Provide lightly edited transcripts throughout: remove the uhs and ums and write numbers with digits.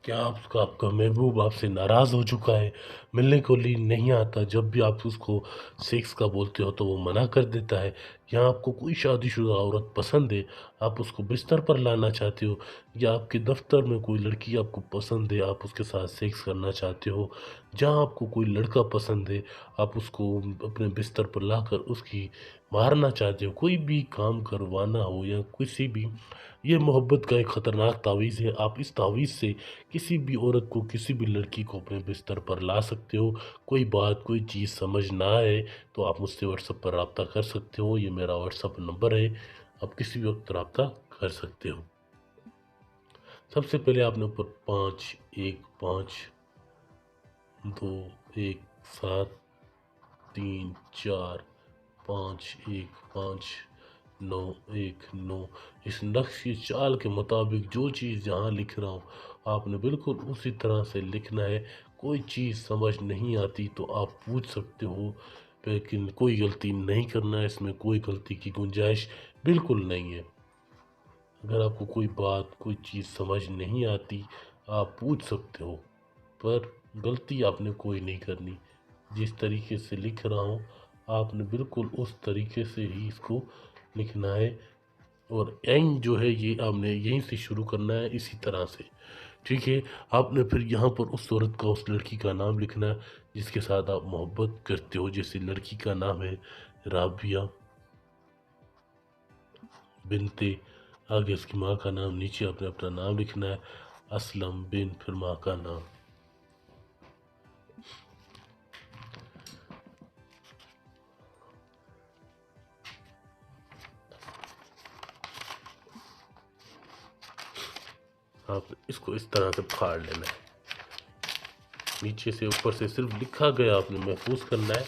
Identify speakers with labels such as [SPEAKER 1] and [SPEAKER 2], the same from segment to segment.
[SPEAKER 1] क्या आपका महबूब आपसे नाराज़ हो चुका है, मिलने को लिए नहीं आता, जब भी आप उसको सेक्स का बोलते हो तो वो मना कर देता है, या आपको कोई शादीशुदा औरत पसंद है, आप उसको बिस्तर पर लाना चाहते हो, या आपके दफ्तर में कोई लड़की आपको पसंद है, आप उसके साथ सेक्स करना चाहते हो, जहाँ आपको कोई लड़का पसंद है, आप उसको अपने बिस्तर पर लाकर उसकी मारना चाहते हो, कोई भी काम करवाना हो या किसी भी, ये मोहब्बत का एक ख़तरनाक तावीज़ है। आप इस तावीज़ से किसी भी औरत को, किसी भी लड़की को अपने बिस्तर पर ला सकते हो। कोई बात, कोई चीज़ समझ ना आए तो आप मुझसे व्हाट्सएप पर राब्ता कर सकते हो। ये मेरा व्हाट्सएप नंबर है, आप किसी भी वक्त राब्ता कर सकते हो। सबसे पहले आपने ऊपर 5 1 5 2 1 7 3 4 5 1 5 9 1 9 इस नक्श की चाल के मुताबिक जो चीज़ जहाँ लिख रहा हूँ आपने बिल्कुल उसी तरह से लिखना है। कोई चीज़ समझ नहीं आती तो आप पूछ सकते हो, लेकिन कोई गलती नहीं करना है, इसमें कोई गलती की गुंजाइश बिल्कुल नहीं है। अगर आपको कोई बात, कोई चीज़ समझ नहीं आती, आप पूछ सकते हो, पर गलती आपने कोई नहीं करनी। जिस तरीके से लिख रहा हूँ, आपने बिल्कुल उस तरीके से ही इसको लिखना है, और एंड जो है ये आपने यहीं से शुरू करना है, इसी तरह से। ठीक है? आपने फिर यहाँ पर उस औरत का, उस लड़की का नाम लिखना है, जिसके साथ आप मोहब्बत करते हो। जैसे लड़की का नाम है राबिया बिनते, आगे उसकी माँ का नाम, नीचे आपने अपना नाम लिखना है, असलम बिन, फिर माँ का नाम। आप इसको इस तरह से फाड़ लेना है, नीचे से ऊपर से सिर्फ लिखा गया आपने महफूज करना है।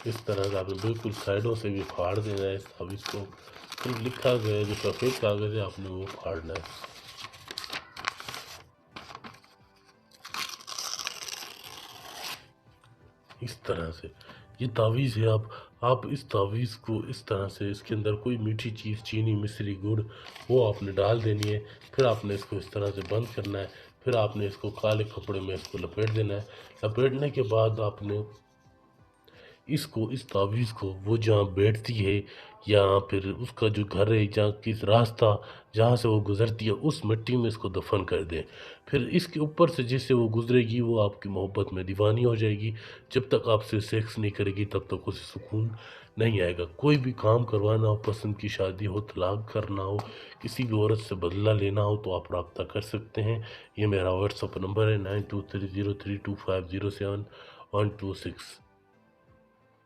[SPEAKER 1] इस तरह का आपने बिल्कुल साइडों से भी फाड़ देना है। अब इसको सिर्फ लिखा गया जो सफ़ेद कागज़ है आपने वो फाड़ना है। इस तरह से ये तावीज़ है। आप इस तावीज़ को इस तरह से, इसके अंदर कोई मीठी चीज़, चीनी, मिश्री, गुड़, वो आपने डाल देनी है। फिर आपने इसको इस तरह से बंद करना है। फिर आपने इसको काले कपड़े में इसको लपेट देना है। लपेटने के बाद आपने इसको, इस तावीज़ को, वो जहाँ बैठती है या फिर उसका जो घर है, जहाँ किस रास्ता जहाँ से वो गुज़रती है, उस मिट्टी में इसको दफ़न कर दें। फिर इसके ऊपर से जैसे वो गुज़रेगी, वो आपकी मोहब्बत में दीवानी हो जाएगी। जब तक आपसे सेक्स नहीं करेगी तब तक उसे सुकून नहीं आएगा। कोई भी काम करवाना हो, पसंद की शादी हो, तलाक करना हो, किसी भी औरत से बदला लेना हो, तो आप राब्ता कर सकते हैं। ये मेरा व्हाट्सएप नंबर है 923032507126।